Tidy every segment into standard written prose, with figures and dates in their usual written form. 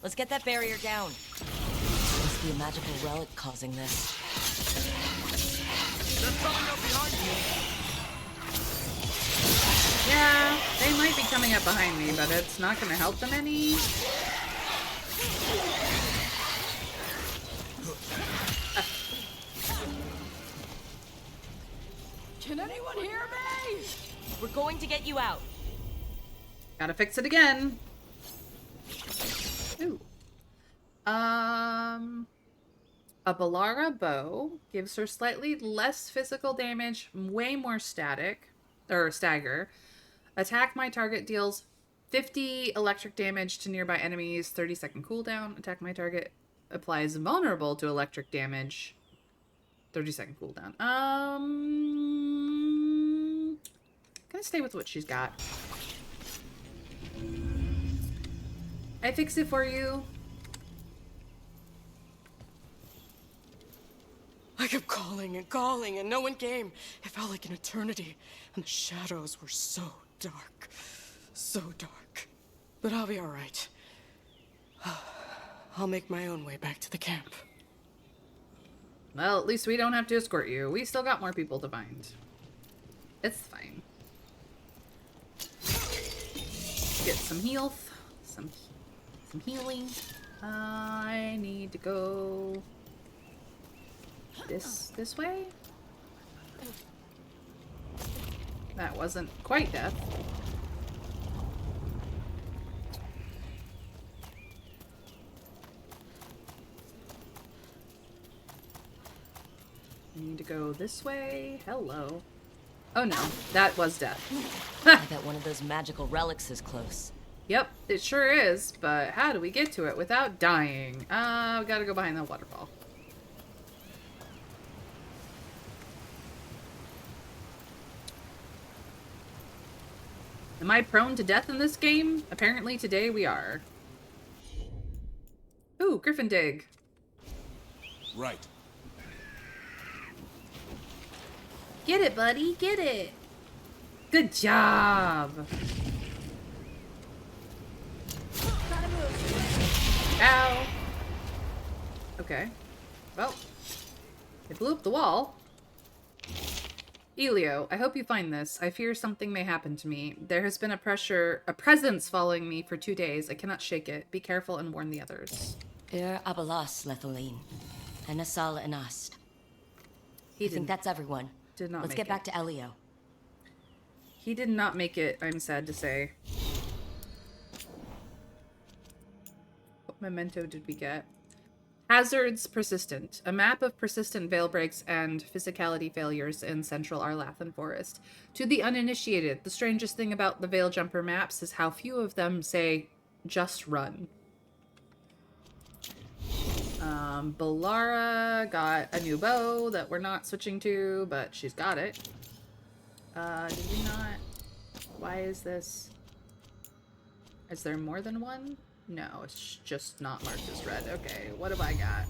Let's get that barrier down. Must be a magical relic causing this. They're coming up behind you. Yeah, they might be coming up behind me, but it's not going to help them any. Can anyone hear me? We're going to get you out. Gotta fix it again. Ooh. A Balara bow gives her slightly less physical damage, way more stagger. Attack my target deals 50 electric damage to nearby enemies, 30-second cooldown. Attack my target applies vulnerable to electric damage, 30-second cooldown. Gonna stay with what she's got. I fix it for you. I kept calling and no one came. It felt like an eternity, and the shadows were so dark. So dark. But I'll be alright. I'll make my own way back to the camp. Well, at least we don't have to escort you. We still got more people to find. It's fine. Get some health. Some healing. I need to go this way? That wasn't quite death. I need to go this way. Hello. Oh no, that was death. I bet one of those magical relics is close. Yep, it sure is, but how do we get to it without dying? We gotta go behind the waterfall. Am I prone to death in this game? Apparently today we are. Ooh, Griffin Dig. Right. Get it, buddy, get it. Good job. Ow. Okay. Well, it blew up the wall. Elio, I hope you find this. I fear something may happen to me. There has been a presence following me for 2 days. I cannot shake it. Be careful and warn the others. Abalas, Lethaline. Anasal Anast. He I think that's everyone. did not Let's make get back it. to Elio. He did not make it, I'm sad to say. What memento did we get? Hazards persistent. A map of persistent veil breaks and physicality failures in central Arlathan Forest. To the uninitiated, the strangest thing about the Veil Jumper maps is how few of them say, just run. Balara got a new bow that we're not switching to, but she's got it. Did we not? Why is this? Is there more than one? No, it's just not marked as red. Okay, what have I got?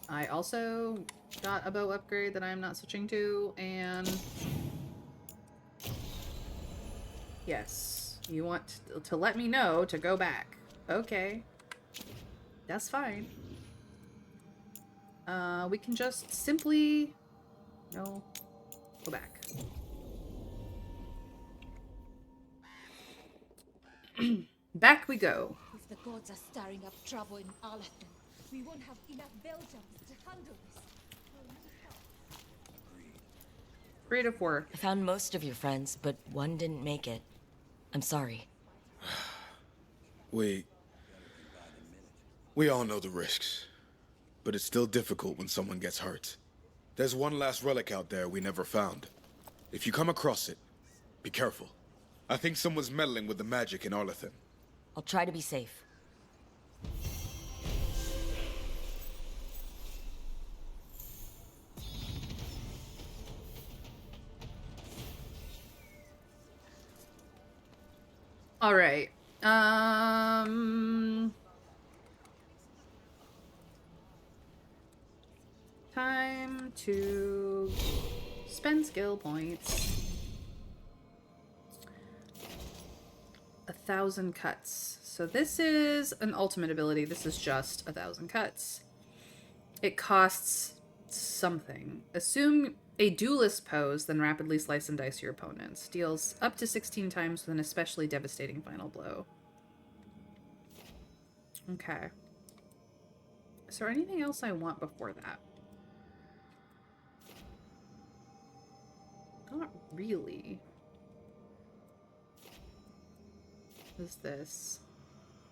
I also got a bow upgrade that I'm not switching to, and... Yes, you want to let me know to go back. Okay. That's fine. We can just simply... No. Go back. Back we go. If the gods are stirring up trouble in Arlathan, we won't have enough Veljums to handle this. 3 to 4. I found most of your friends, but one didn't make it. I'm sorry. We all know the risks, but it's still difficult when someone gets hurt. There's one last relic out there we never found. If you come across it, be careful. I think someone's meddling with the magic in Arlathan. I'll try to be safe. All right. Time to spend skill points. 1,000 cuts. So this is an ultimate ability. This is just 1,000 cuts. It costs something. Assume a duelist pose, then rapidly slice and dice your opponents. Deals up to 16 times with an especially devastating final blow. Okay. Is there anything else I want before that? Not really. What is this?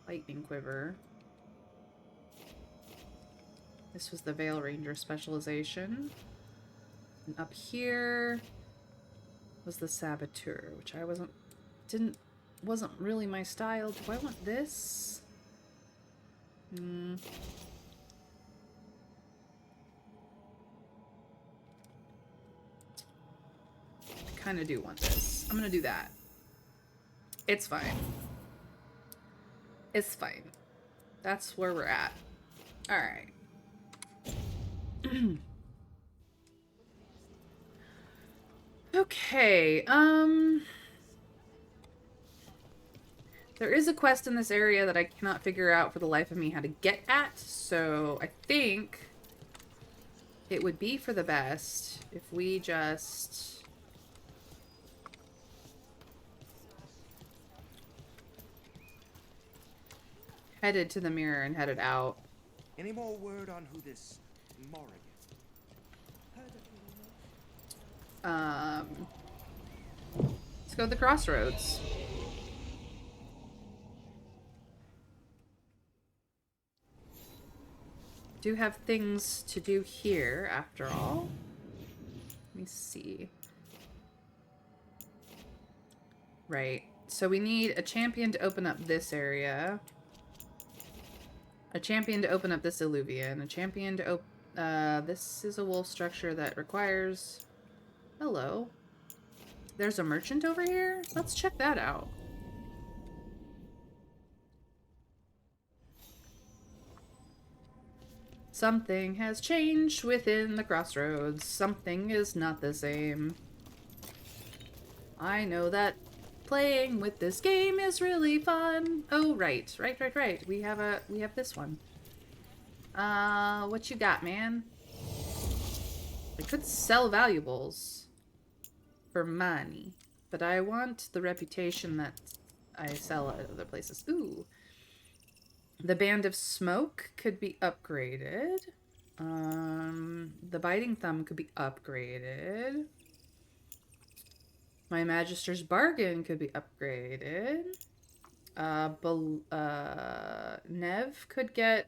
Lightning Quiver. This was the Veil Ranger specialization. And up here was the Saboteur, which I wasn't really my style. Do I want this? I kind of do want this. I'm gonna do that. It's fine. It's fine. That's where we're at. Alright. Okay, there is a quest in this area that I cannot figure out for the life of me how to get at, so I think it would be for the best if we just headed to the mirror and headed out. Any more word on who this Morrigan? Let's go to the crossroads. Do have things to do here after all. Let me see. Right. So we need a champion to open up this area. A champion to open up this Illuvian. A champion to open... this is a wolf structure that requires... Hello. There's a merchant over here? Let's check that out. Something has changed within the crossroads. Something is not the same. I know that playing with this game is really fun. Oh, right. Right. We have this one. What you got, man? I could sell valuables for money, but I want the reputation that I sell at other places. Ooh. The Band of Smoke could be upgraded. The Biting Thumb could be upgraded. My Magister's Bargain could be upgraded. Nev could get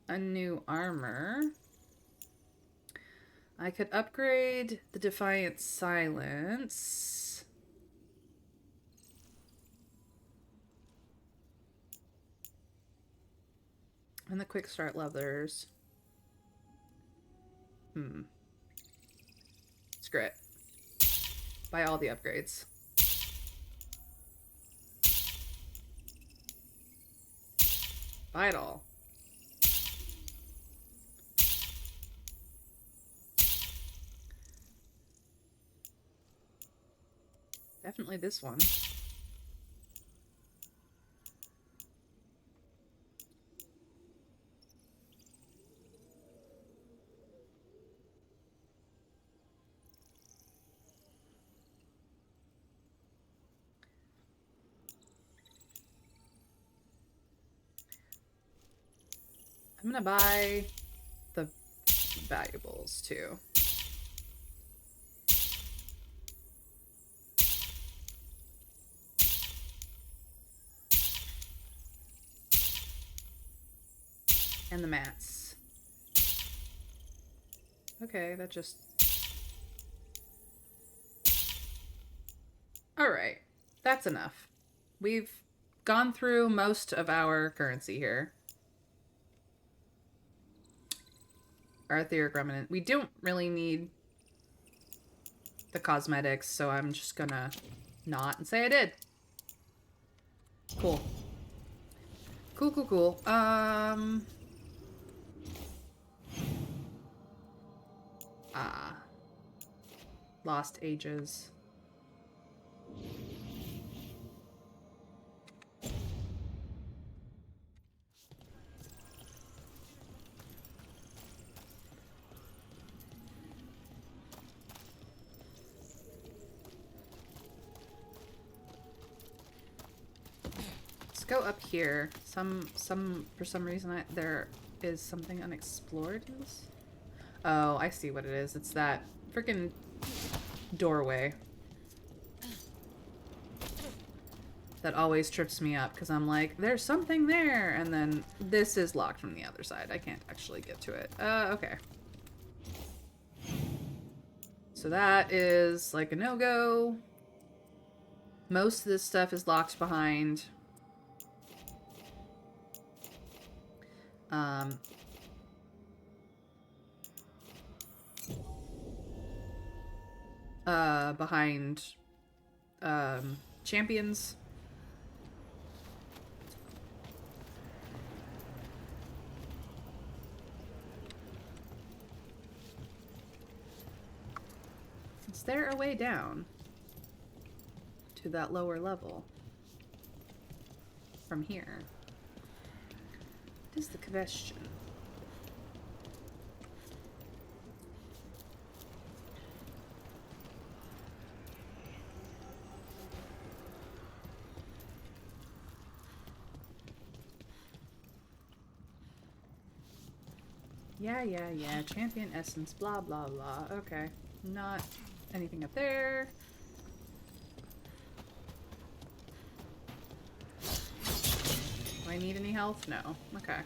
a new armor. I could upgrade the Defiant Silence. And the Quick Start Leathers. Screw it. Buy all the upgrades. Buy it all. Definitely this one. I'm gonna buy the valuables too. And the mats. Okay, that just... Alright, that's enough. We've gone through most of our currency here. Our etheric remnant. We don't really need the cosmetics, so I'm just gonna not and say I did. Cool. Cool. Lost Ages. go up here. For some reason, there is something unexplored in this. Oh, I see what it is. It's that freaking doorway that always trips me up because I'm like, there's something there, and then this is locked from the other side. I can't actually get to it. Okay. So that is like a no-go. Most of this stuff is locked behind champions. Is there a way down to that lower level from here? What is the question? Yeah. Champion essence, blah, blah, blah. Okay. Not anything up there. Do I need any health? No. Okay.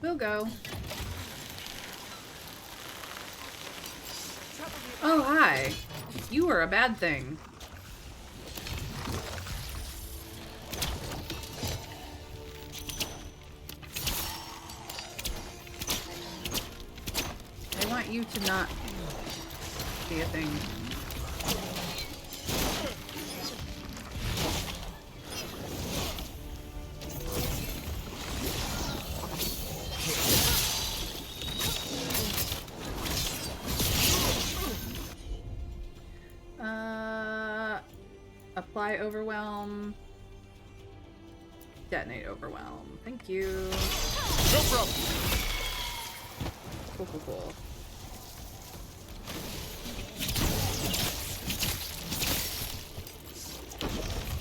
We'll go. Oh, hi. You were a bad thing. I want you to not be a thing. Apply overwhelm. Detonate overwhelm. Thank you. No problem. Cool.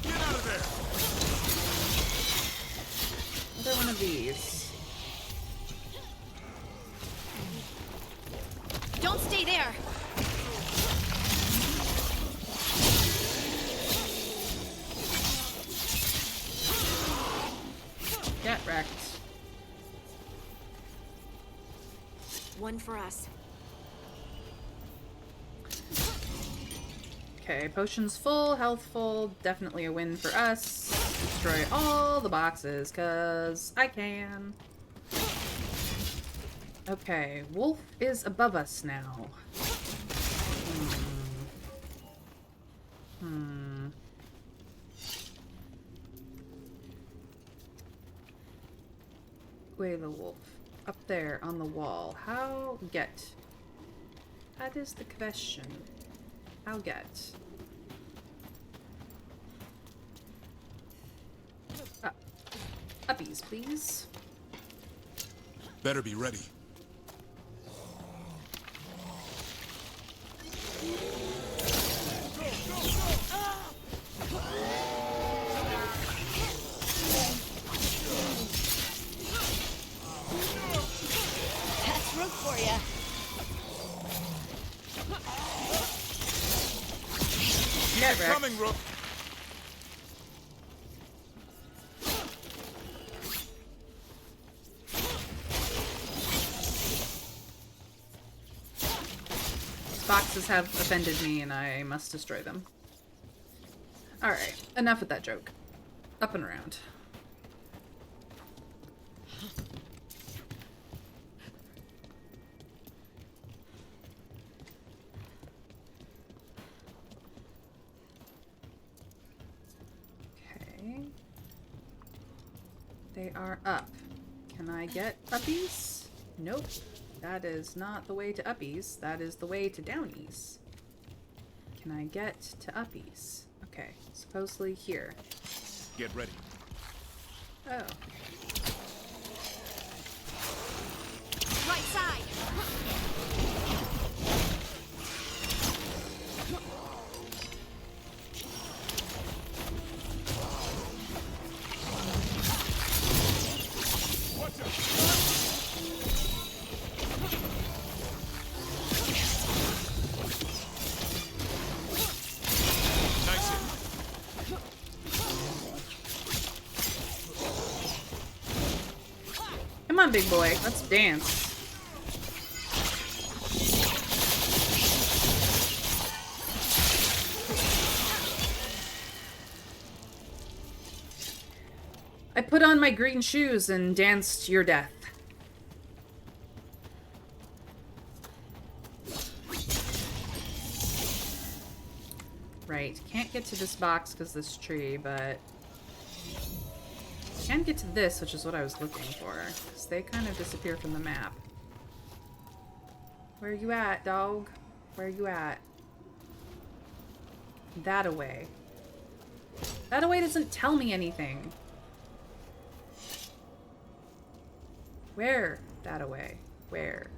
Get out of there. Another one of these. Don't stay there! Get wrecked. One for us. Okay, potions full, health full, definitely a win for us. Destroy all the boxes, cause I can. Okay, Wolf is above us now. Way the wolf. Up there on the wall. How get? That is the question. How get? Uppies, please. Better be ready. That's room for ya. Get wrecked. Coming, Rook. Boxes have offended me and I must destroy them. Alright, enough with that joke. Up and around. Okay. They are up. Can I get uppies? Nope. That is not the way to uppies. That is the way to downies. Can I get to uppies? Okay, supposedly here. Get ready. Oh. Right side! Come on, big boy. Let's dance. I put on my green shoes and danced your death. Right, can't get to this box because this tree, but can get to this, which is what I was looking for. Because they kind of disappear from the map. Where are you at, dog? Where are you at? That-a-way. That-a-way doesn't tell me anything. Where? That-a-way. Where?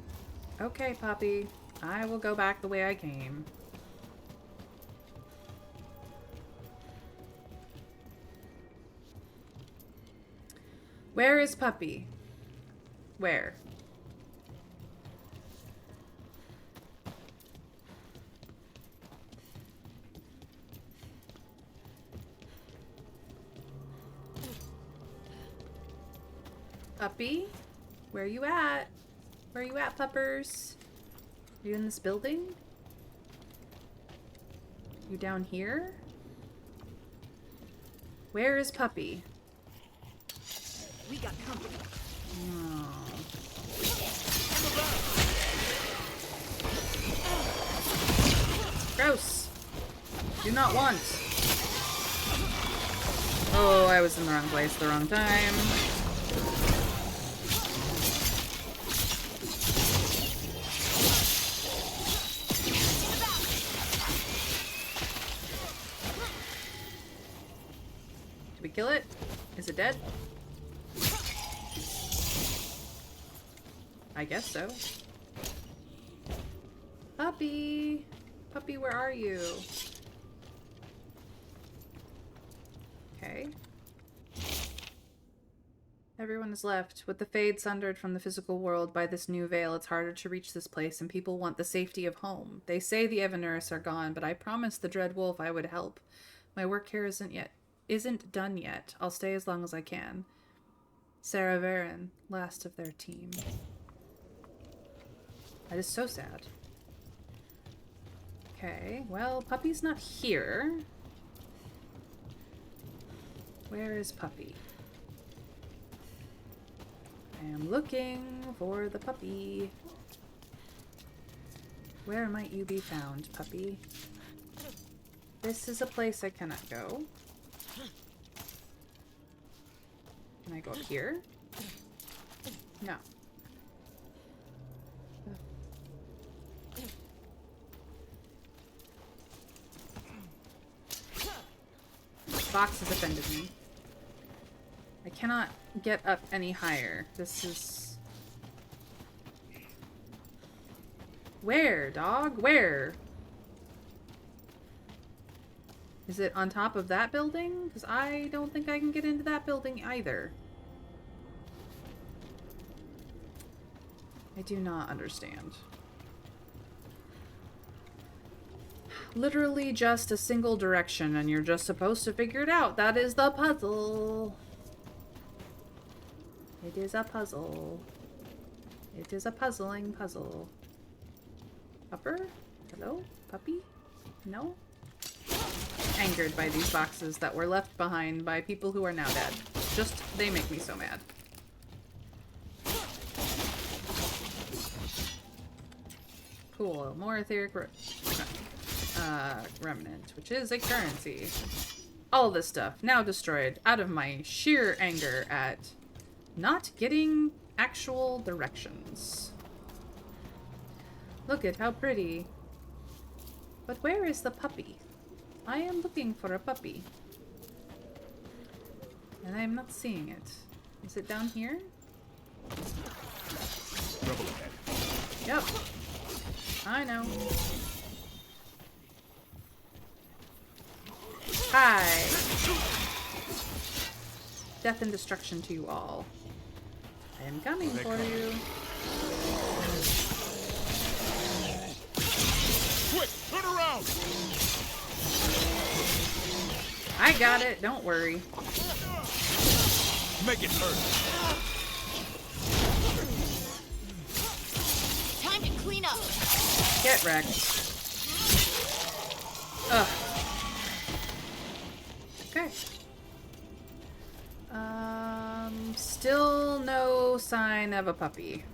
Okay, puppy. I will go back the way I came. Where is puppy? Where? Puppy? Where you at? Where you at, puppers? Are you in this building? You down here? Where is puppy? We got company. Oh. Gross. Do not want. Oh, I was in the wrong place at the wrong time. Did we kill it? Is it dead? I guess so. Puppy! Puppy, where are you? Okay. Everyone is left. With the Fade sundered from the physical world by this new veil, it's harder to reach this place, and people want the safety of home. They say the Evanuris are gone, but I promised the Dread Wolf I would help. My work here isn't done yet. I'll stay as long as I can. Sarah Varen, last of their team. That is so sad. Okay, well, puppy's not here. Where is puppy? I am looking for the puppy. Where might you be found, puppy? This is a place I cannot go. Can I go up here? No. Box has offended me. I cannot get up any higher. This is... Where, dog? Where? Is it on top of that building? Because I don't think I can get into that building either. I do not understand. Literally just a single direction, and you're just supposed to figure it out. That is the puzzle. It is a puzzle. It is a puzzling puzzle. Pupper? Hello? Puppy? No? Angered by these boxes that were left behind by people who are now dead. Just, they make me so mad. Cool. More etheric remnant, which is a currency. All this stuff now destroyed out of my sheer anger at not getting actual directions. Look at how pretty. But where is the puppy? I am looking for a puppy. And I am not seeing it. Is it down here? Trouble ahead. Yep. I know. Hi. Death and destruction to you all. I am coming for you. Quick, turn around! I got it. Don't worry. Make it hurt. Get wrecked. Ugh. Okay. Still no sign of a puppy.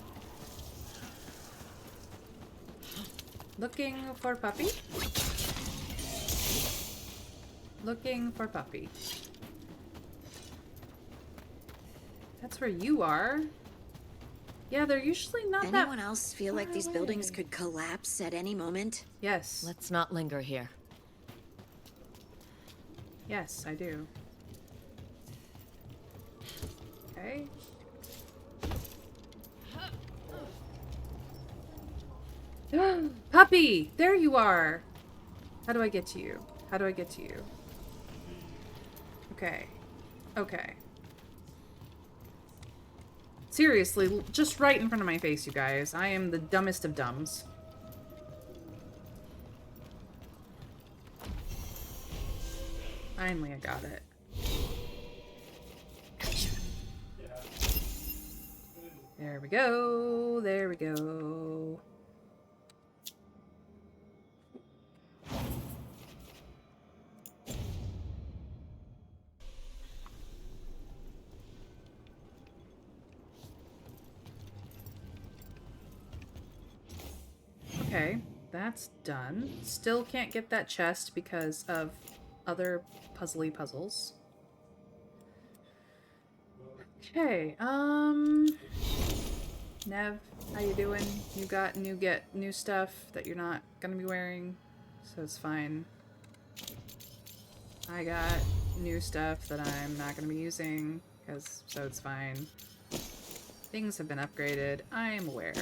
Looking for puppy? Looking for puppy. That's where you are. Yeah, they're usually not that Anyone else feel like far these buildings away. could collapse at any moment? Yes. Let's not linger here. Yes, I do. Okay. Puppy! There you are! How do I get to you? How do I get to you? Okay. Okay. Seriously, just right in front of my face, you guys. I am the dumbest of dumbs. Finally, I got it. There we go. There we go. Okay, that's done. Still can't get that chest because of other puzzly puzzles. Okay, Nev, how you doing? You get new stuff that you're not gonna be wearing, so it's fine. I got new stuff that I'm not gonna be using, so it's fine. Things have been upgraded. I am aware.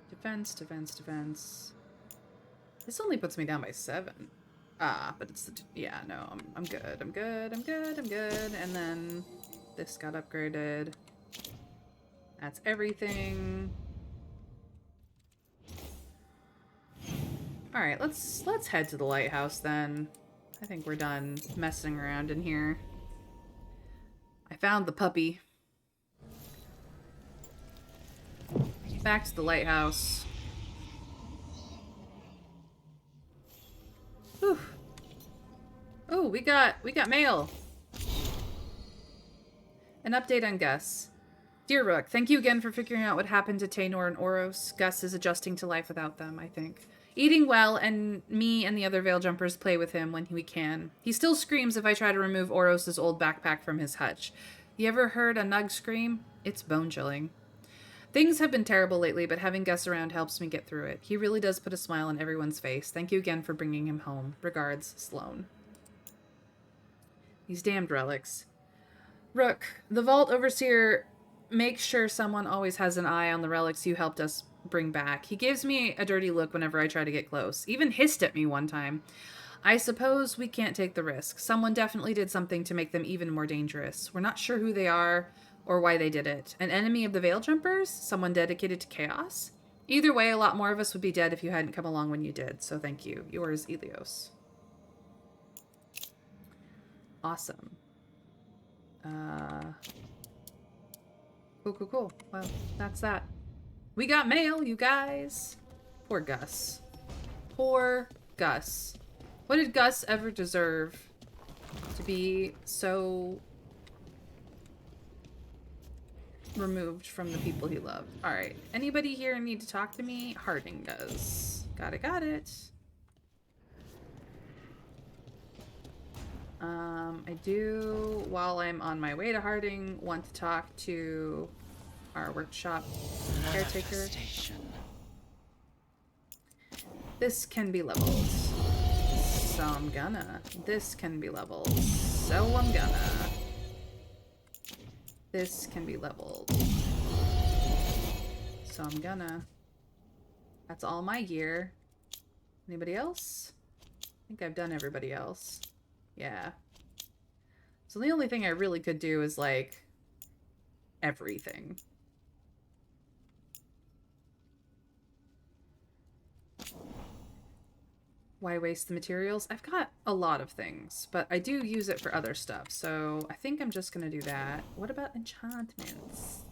Defense, defense, defense. This only puts me down by 7. Ah, but it's the... Yeah, no, I'm good. I'm good. I'm good. I'm good. And then this got upgraded. That's everything. Alright, let's head to the lighthouse then. I think we're done messing around in here. I found the puppy. Back to the lighthouse. Whew. Oh, we got mail. An update on Gus. Dear Rook, thank you again for figuring out what happened to Taynor and Oros. Gus is adjusting to life without them, I think. Eating well, and me and the other Veil Jumpers play with him when we can. He still screams if I try to remove Oros' old backpack from his hutch. You ever heard a Nug scream? It's bone-chilling. Things have been terrible lately, but having Gus around helps me get through it. He really does put a smile on everyone's face. Thank you again for bringing him home. Regards, Sloane. These damned relics. Rook, the Vault Overseer makes sure someone always has an eye on the relics you helped us bring back. He gives me a dirty look whenever I try to get close. Even hissed at me one time. I suppose we can't take the risk. Someone definitely did something to make them even more dangerous. We're not sure who they are or why they did it. An enemy of the Veil Jumpers? Someone dedicated to chaos? Either way, a lot more of us would be dead if you hadn't come along when you did, so thank you. Yours, Elios. Awesome. Cool. Well, that's that. We got mail, you guys. Poor Gus. Poor Gus. What did Gus ever deserve to be so removed from the people he loved? Alright. Anybody here need to talk to me? Harding does. Got it. I do, while I'm on my way to Harding, want to talk to our workshop caretaker. This can be leveled. So I'm gonna. This can be leveled. So I'm gonna. This can be leveled. So I'm gonna. That's all my gear. Anybody else? I think I've done everybody else. Yeah. So the only thing I really could do is, like, everything. Why waste the materials? I've got a lot of things, but I do use it for other stuff, so I think I'm just gonna do that. What about enchantments?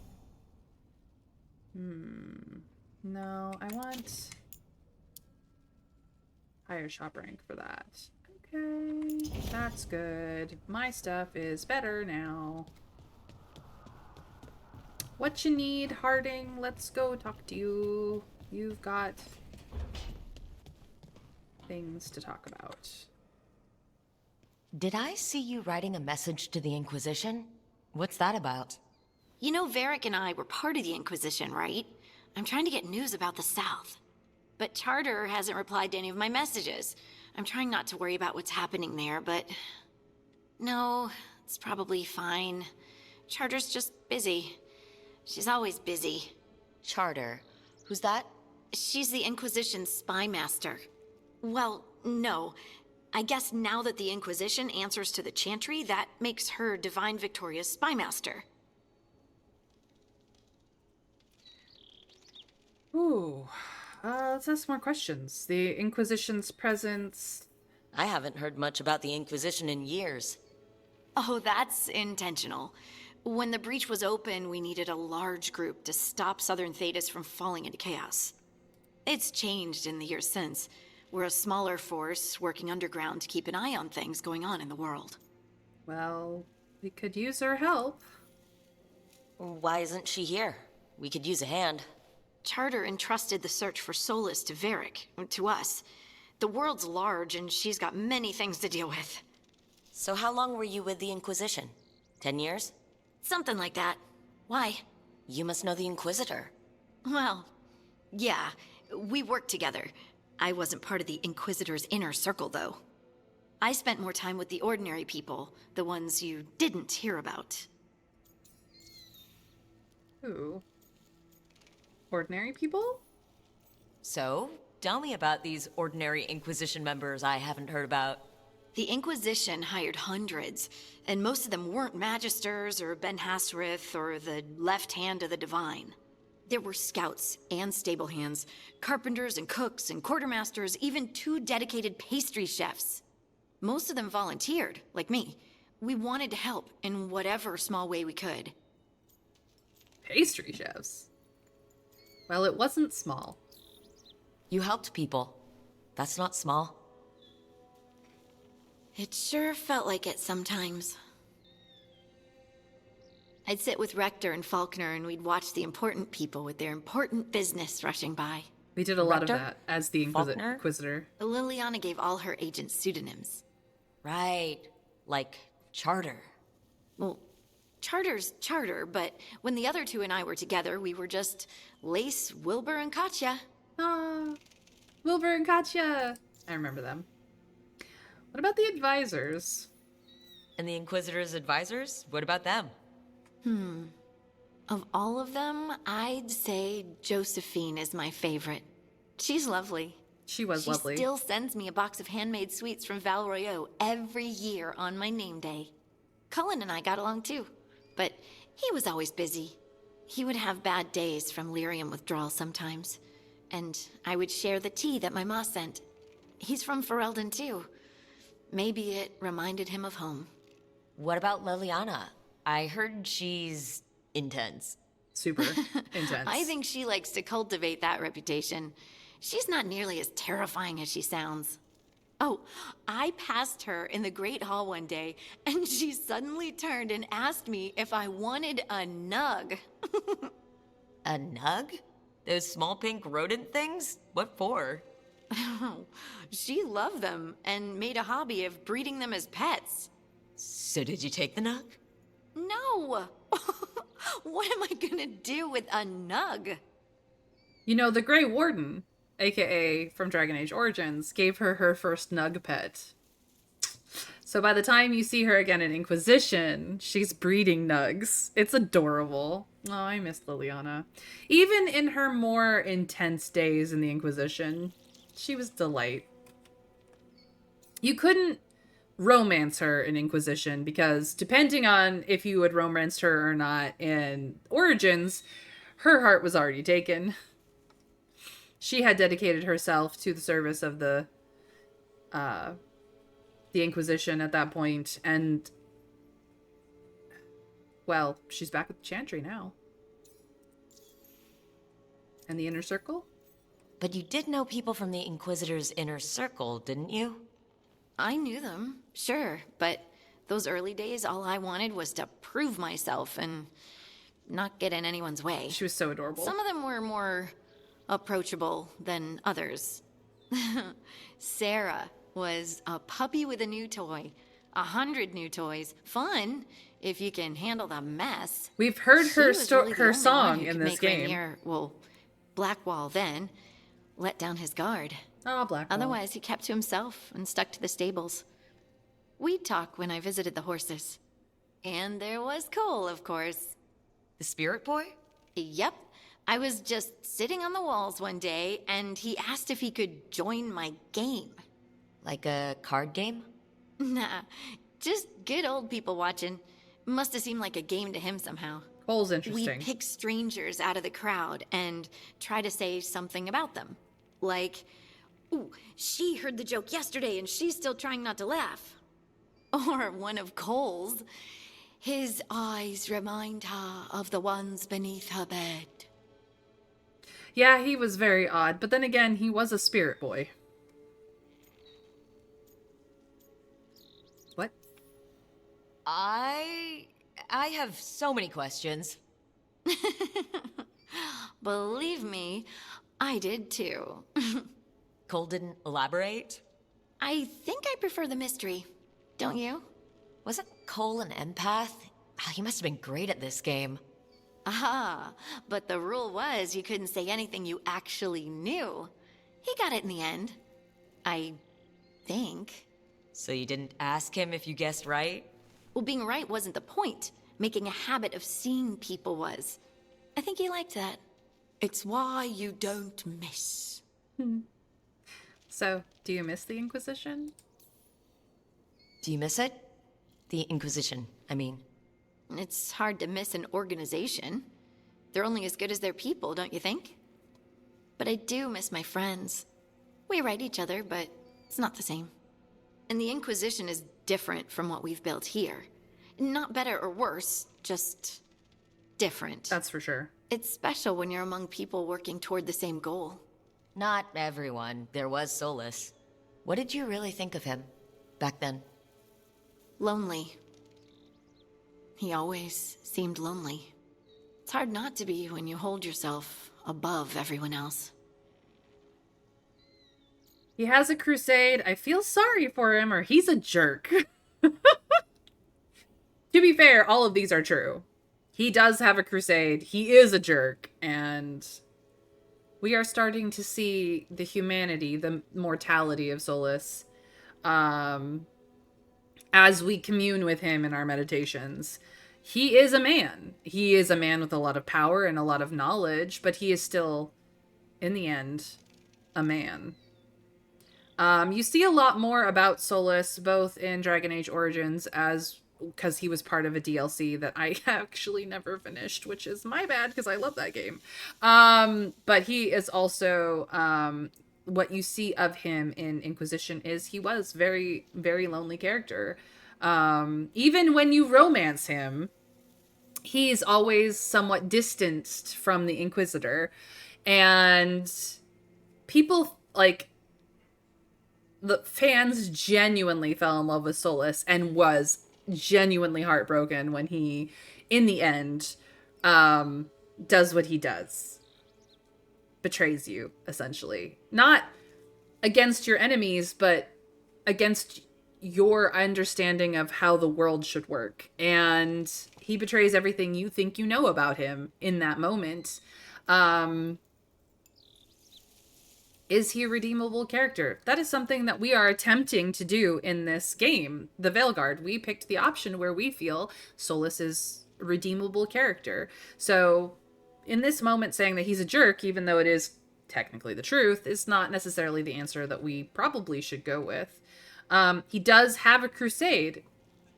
No, I want higher shop rank for that. Okay, that's good. My stuff is better now. What you need, Harding? Let's go talk to you. You've got things to talk about. Did I see you writing a message to the Inquisition? What's that about? You know, Varric and I were part of the Inquisition, right? I'm trying to get news about the South. But Charter hasn't replied to any of my messages. I'm trying not to worry about what's happening there, but... No, it's probably fine. Charter's just busy. She's always busy. Charter. Who's that? She's the Inquisition's spy master. Well, no. I guess now that the Inquisition answers to the Chantry, that makes her Divine Victoria's spy master. Ooh. Let's ask more questions. The Inquisition's presence... I haven't heard much about the Inquisition in years. Oh, that's intentional. When the breach was open, we needed a large group to stop Southern Thetis from falling into chaos. It's changed in the years since. We're a smaller force working underground to keep an eye on things going on in the world. Well, we could use her help. Why isn't she here? We could use a hand. Charter entrusted the search for Solus to Varric, to us. The world's large, and she's got many things to deal with. So how long were you with the Inquisition? 10 years? Something like that. Why? You must know the Inquisitor. Well, yeah, we worked together. I wasn't part of the Inquisitor's inner circle, though. I spent more time with the ordinary people, the ones you didn't hear about. Who? Ordinary people? So, tell me about these ordinary Inquisition members I haven't heard about. The Inquisition hired hundreds, and most of them weren't Magisters or Ben Hasrith or the left hand of the Divine. There were scouts and stable hands, carpenters and cooks and quartermasters, even 2 dedicated pastry chefs. Most of them volunteered, like me. We wanted to help in whatever small way we could. Pastry chefs? Well, it wasn't small. You helped people. That's not small. It sure felt like it sometimes. I'd sit with Rector and Faulkner and we'd watch the important people with their important business rushing by. We did a lot of Rector? that as the Faulkner? Inquisitor. Liliana gave all her agents pseudonyms. Right. Like Charter. Well, Charter's Charter, but when the other 2 and I were together, we were just Lace, Wilbur, and Katya. Ah, Wilbur and Katya. I remember them. What about the advisors? And the Inquisitor's advisors? What about them? Of all of them, I'd say Josephine is my favorite. She's lovely. She was lovely. She still sends me a box of handmade sweets from Val Royeau every year on my name day. Cullen and I got along too, but he was always busy. He would have bad days from lyrium withdrawal sometimes, and I would share the tea that my ma sent. He's from Ferelden too. Maybe it reminded him of home. What about Liliana? I heard she's intense. Super intense. I think she likes to cultivate that reputation. She's not nearly as terrifying as she sounds. Oh, I passed her in the Great Hall one day, and she suddenly turned and asked me if I wanted a nug. A nug? Those small pink rodent things? What for? She loved them and made a hobby of breeding them as pets. So did you take the nug? No! What am I gonna do with a nug? You know, the Grey Warden, aka from Dragon Age Origins, gave her her first nug pet. So by the time you see her again in Inquisition, she's breeding nugs. It's adorable. Oh, I miss Liliana. Even in her more intense days in the Inquisition, she was delight. You couldn't romance her in Inquisition because depending on if you had romanced her or not in Origins, her heart was already taken. She had dedicated herself to the service of the the Inquisition at that point, and well, she's back with the Chantry now. And the Inner Circle? But you did know people from the Inquisitor's inner circle, didn't you? I knew them, sure, but those early days, all I wanted was to prove myself and not get in anyone's way. She was so adorable. Some of them were more approachable than others. Sarah was a puppy with a new toy. 100 new toys. Fun, if you can handle the mess. We've heard She her was really the her only song one who in could this make game. Rainier, well, Blackwall then, let down his guard. Oh, Blackwell. Otherwise, he kept to himself and stuck to the stables. We'd talk when I visited the horses. And there was Cole, of course. The spirit boy? Yep. I was just sitting on the walls one day, and he asked if he could join my game. Like a card game? Nah, just good old people watching. Must have seemed like a game to him somehow. Cole's We interesting. pick strangers out of the crowd and try to say something about them. Like, ooh, she heard the joke yesterday and she's still trying not to laugh. Or one of Cole's. His eyes remind her of the ones beneath her bed. Yeah, he was very odd, but then again, he was a spirit boy. What? I have so many questions. Believe me, I did too. Cole didn't elaborate? I think I prefer the mystery. Don't you? Wasn't Cole an empath? Oh, he must have been great at this game. Ah, but the rule was you couldn't say anything you actually knew. He got it in the end. I think. So you didn't ask him if you guessed right? Well, being right wasn't the point. Making a habit of seeing people was. I think he liked that. It's why you don't miss. So, do you miss the Inquisition? Do you miss it? The Inquisition, I mean. It's hard to miss an organization. They're only as good as their people, don't you think? But I do miss my friends. We write each other, but it's not the same. And the Inquisition is different from what we've built here. Not better or worse, just different. That's for sure. It's special when you're among people working toward the same goal. Not everyone. There was Solus. What did you really think of him back then? Lonely. He always seemed lonely. It's hard not to be when you hold yourself above everyone else. He has a crusade. I feel sorry for him, or he's a jerk. To be fair, all of these are true. He does have a crusade. He is a jerk. And we are starting to see the humanity, the mortality of Solus, as we commune with him in our meditations. He is a man. He is a man with a lot of power and a lot of knowledge, but he is still, in the end, a man. You see a lot more about Solus, both in Dragon Age Origins, because he was part of a DLC that I actually never finished, which is my bad, because I love that game. But he is also, what you see of him in Inquisition is he was very, very lonely character. Even when you romance him, he's always somewhat distanced from the Inquisitor. And people, like, the fans genuinely fell in love with Solus and was genuinely heartbroken when he, in the end, does what he does. Betrays you, essentially. Not against your enemies, but against your understanding of how the world should work. And he betrays everything you think you know about him in that moment. Is he a redeemable character? That is something that we are attempting to do in this game. The Veilguard, we picked the option where we feel Solus is a redeemable character. So in this moment, saying that he's a jerk, even though it is technically the truth, is not necessarily the answer that we probably should go with. He does have a crusade.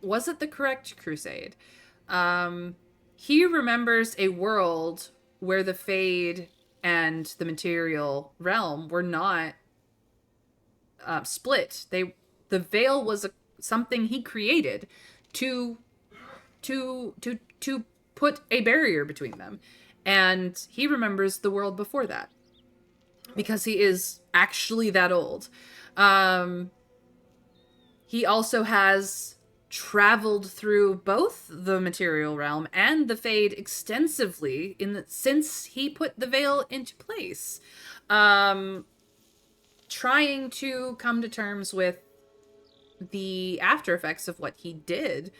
Was it the correct crusade? He remembers a world where the Fade and the material realm were not split. The veil was something he created to put a barrier between them, and he remembers the world before that because he is actually that old. He also has traveled through both the material realm and the Fade extensively since he put the veil into place, trying to come to terms with the after effects of what he did.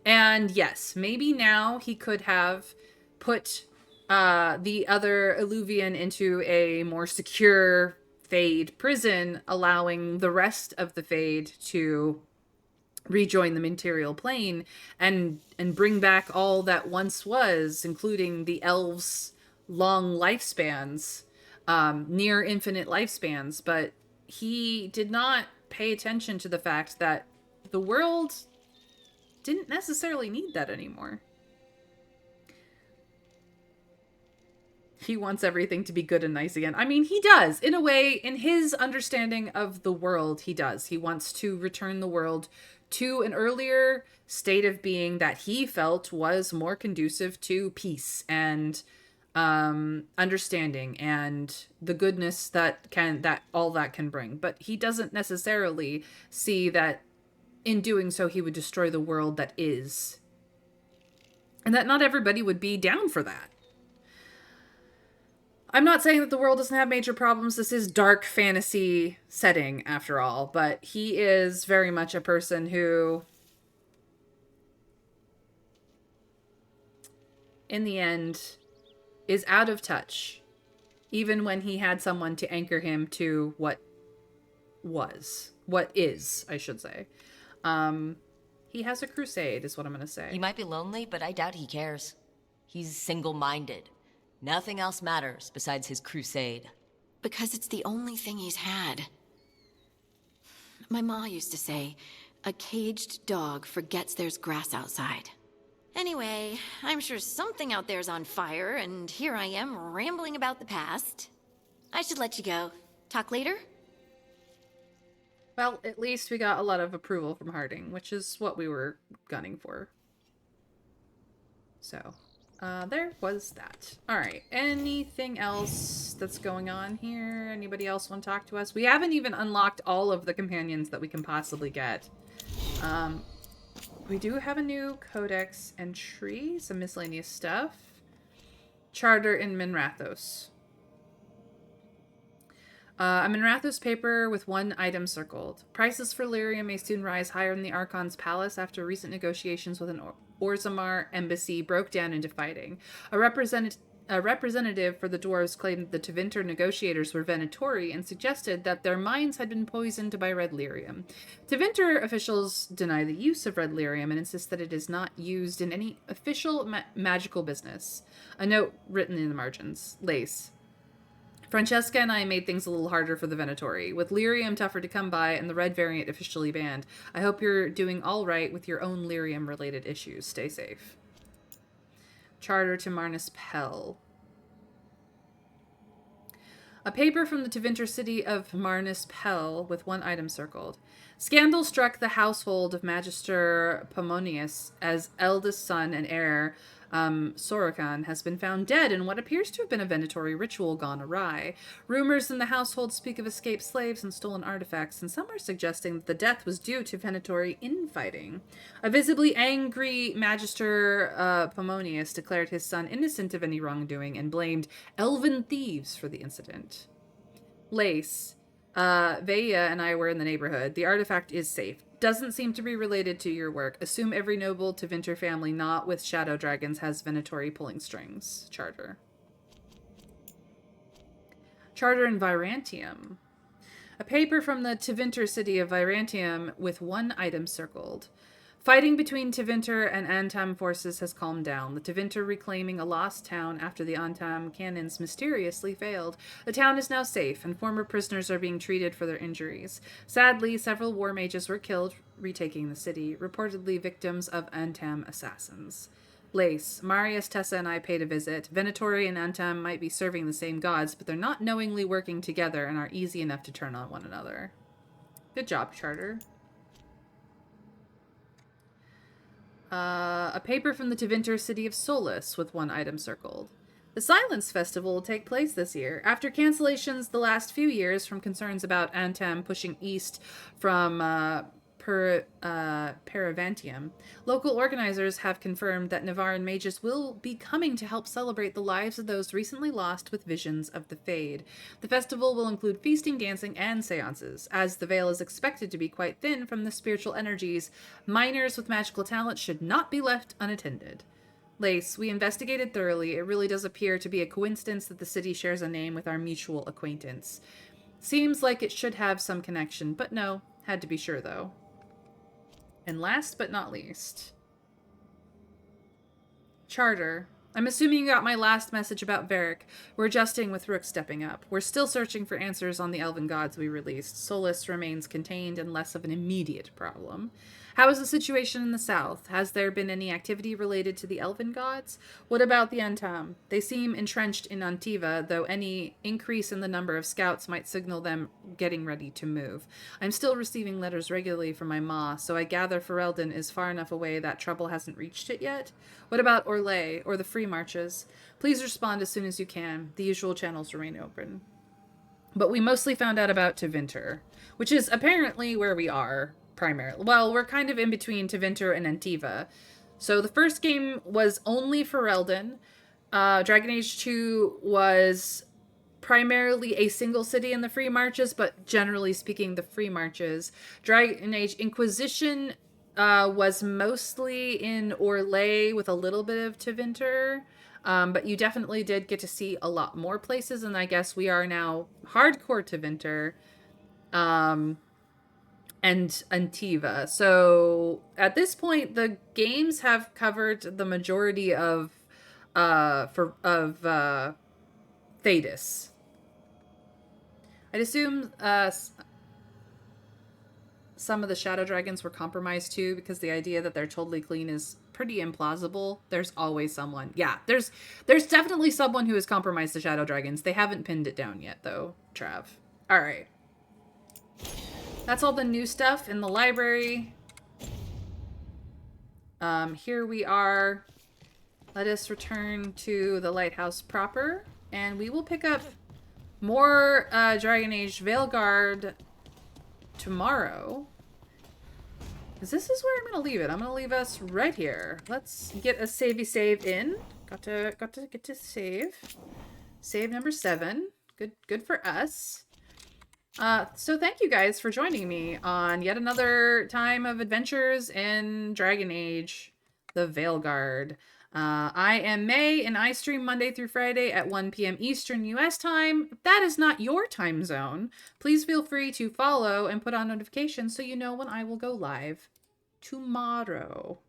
And yes, maybe now he could have put the other Illuvian into a more secure Fade prison, allowing the rest of the Fade to rejoin the material plane and bring back all that once was, including the elves' long lifespans, near infinite lifespans. But he did not pay attention to the fact that the world didn't necessarily need that anymore. He wants everything to be good and nice again. I mean, he does. In a way, in his understanding of the world, he does. He wants to return the world to an earlier state of being that he felt was more conducive to peace and understanding and the goodness that all that can bring. But he doesn't necessarily see that in doing so he would destroy the world that is, and that not everybody would be down for that. I'm not saying that the world doesn't have major problems. This is dark fantasy setting, after all. But he is very much a person who, in the end, is out of touch. Even when he had someone to anchor him to what is, I should say. He has a crusade, is what I'm going to say. He might be lonely, but I doubt he cares. He's single-minded. Nothing else matters besides his crusade. Because it's the only thing he's had. My ma used to say, a caged dog forgets there's grass outside. Anyway, I'm sure something out there's on fire, and here I am rambling about the past. I should let you go. Talk later? Well, at least we got a lot of approval from Harding, which is what we were gunning for. So, there was that. Alright, anything else that's going on here? Anybody else want to talk to us? We haven't even unlocked all of the companions that we can possibly get. We do have a new codex entry, some miscellaneous stuff. Charter in Minrathos. A Minrathos paper with one item circled. Prices for lyrium may soon rise higher in the Archon's palace after recent negotiations with an Orzammar embassy broke down into fighting. A representative for the dwarves claimed that the Tevinter negotiators were Venatori and suggested that their minds had been poisoned by red lyrium. Tevinter officials deny the use of red lyrium and insist that it is not used in any official magical business. A note written in the margins. Lace. Francesca and I made things a little harder for the Venatori, with lyrium tougher to come by and the red variant officially banned. I hope you're doing all right with your own lyrium-related issues. Stay safe. Charter to Marnus Pell. A paper from the Tevinter city of Marnus Pell with one item circled. Scandal struck the household of Magister Pomonius as eldest son and heir Sorokan has been found dead in what appears to have been a Venatori ritual gone awry. Rumors in the household speak of escaped slaves and stolen artifacts, and some are suggesting that the death was due to Venatori infighting. A visibly angry Magister Pomonius declared his son innocent of any wrongdoing and blamed elven thieves for the incident. Lace. Veia and I were in the neighborhood. The artifact is safe. Doesn't seem to be related to your work. Assume every noble Tevinter family not with shadow dragons has Venatori pulling strings. Charter. Charter in Virantium. A paper from the Tevinter city of Virantium with one item circled. Fighting between Tevinter and Antam forces has calmed down, the Tevinter reclaiming a lost town after the Antam cannons mysteriously failed. The town is now safe, and former prisoners are being treated for their injuries. Sadly, several war mages were killed retaking the city, reportedly victims of Antam assassins. Lace. Marius, Tessa, and I paid a visit. Venatori and Antam might be serving the same gods, but they're not knowingly working together and are easy enough to turn on one another. Good job, Charter. A paper from the Tevinter City of Solace with one item circled. The Silence Festival will take place this year. After cancellations the last few years from concerns about Antem pushing east from Paravantium, local organizers have confirmed that Navaran mages will be coming to help celebrate the lives of those recently lost with visions of the Fade. The festival will include feasting, dancing, and seances. As the veil is expected to be quite thin from the spiritual energies, miners with magical talent should not be left unattended. Lace, we investigated thoroughly. It really does appear to be a coincidence that the city shares a name with our mutual acquaintance. Seems like it should have some connection, but no. Had to be sure, though. And last but not least, Charter. I'm assuming you got my last message about Varric. We're adjusting with Rook stepping up. We're still searching for answers on the elven gods we released. Solace remains contained and less of an immediate problem. How is the situation in the south? Has there been any activity related to the elven gods? What about the Antam? They seem entrenched in Antiva, though any increase in the number of scouts might signal them getting ready to move. I'm still receiving letters regularly from my ma, so I gather Ferelden is far enough away that trouble hasn't reached it yet. What about Orlais or the Free Marches? Please respond as soon as you can. The usual channels remain open. But we mostly found out about Tevinter, which is apparently where we are. Primarily. Well, we're kind of in between Tevinter and Antiva. So the first game was only for Ferelden. Dragon Age 2 was primarily a single city in the Free Marches, but generally speaking, the Free Marches. Dragon Age Inquisition was mostly in Orlais with a little bit of Tevinter. But you definitely did get to see a lot more places, and I guess we are now hardcore Tevinter. And Antiva. So at this point, the games have covered the majority of Thedas. I'd assume some of the shadow dragons were compromised too, because the idea that they're totally clean is pretty implausible. There's always someone. Yeah, there's definitely someone who has compromised the shadow dragons. They haven't pinned it down yet, though, Trav. All right. That's all the new stuff in the library. Here we are. Let us return to the lighthouse proper, and we will pick up more Dragon Age Veilguard tomorrow. Because this is where I'm going to leave it. I'm going to leave us right here. Let's get a save in. Got to get to save. Save number 7. Good for us. So thank you guys for joining me on yet another time of adventures in Dragon Age, the Veilguard. I am May, and I stream Monday through Friday at 1 p.m. Eastern U.S. time. If that is not your time zone, please feel free to follow and put on notifications so you know when I will go live tomorrow.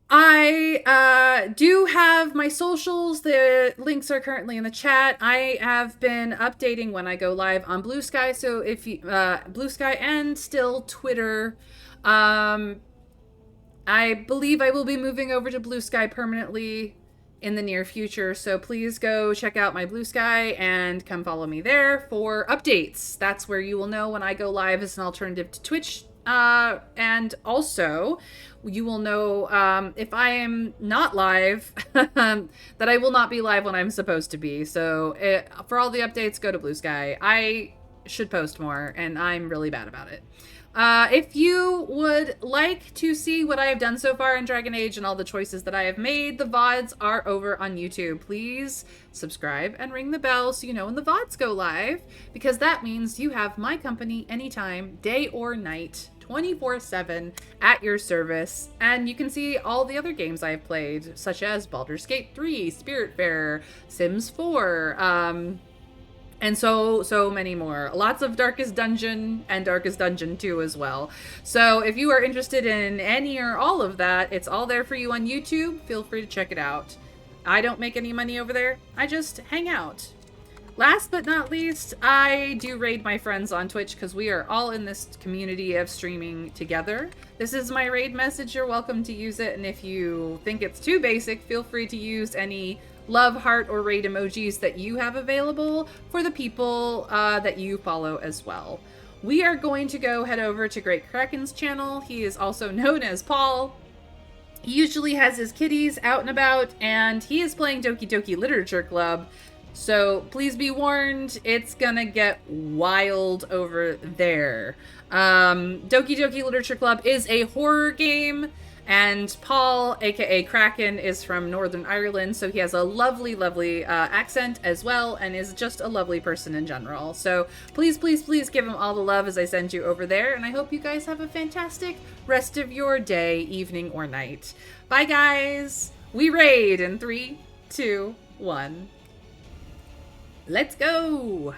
I do have my socials. The links are currently in the chat. I have been updating when I go live on Blue Sky. So if you, Blue Sky and still Twitter, I believe I will be moving over to Blue Sky permanently in the near future. So please go check out my Blue Sky and come follow me there for updates. That's where you will know when I go live as an alternative to Twitch. And also, you will know if I am not live, that I will not be live when I'm supposed to be. So for all the updates, go to Blue Sky. I should post more, and I'm really bad about it. If you would like to see what I have done so far in Dragon Age and all the choices that I have made, the VODs are over on YouTube. Please subscribe and ring the bell so you know when the VODs go live, because that means you have my company anytime, day or night, 24/7 at your service. And you can see all the other games I've played, such as Baldur's Gate 3, Spiritfarer, Sims 4, and so many more. Lots of Darkest Dungeon and Darkest Dungeon 2 as well. So if you are interested in any or all of that, it's all there for you on YouTube. Feel free to check it out. I don't make any money over there. I just hang out. Last but not least, I do raid my friends on Twitch because we are all in this community of streaming together. This is my raid message. You're welcome to use it. And if you think it's too basic, feel free to use any love, heart, or raid emojis that you have available for the people that you follow as well. we are going to go head over to Great Kraken's channel. He is also known as Paul. He usually has his kitties out and about, and he is playing Doki Doki Literature Club. So please be warned, it's gonna get wild over there. Doki Doki Literature Club is a horror game, and Paul, aka Kraken, is from Northern Ireland, so he has a lovely, lovely accent as well, and is just a lovely person in general. So please, please, please give him all the love as I send you over there, and I hope you guys have a fantastic rest of your day, evening, or night. Bye, guys! We raid in 3, 2, 1. Let's go!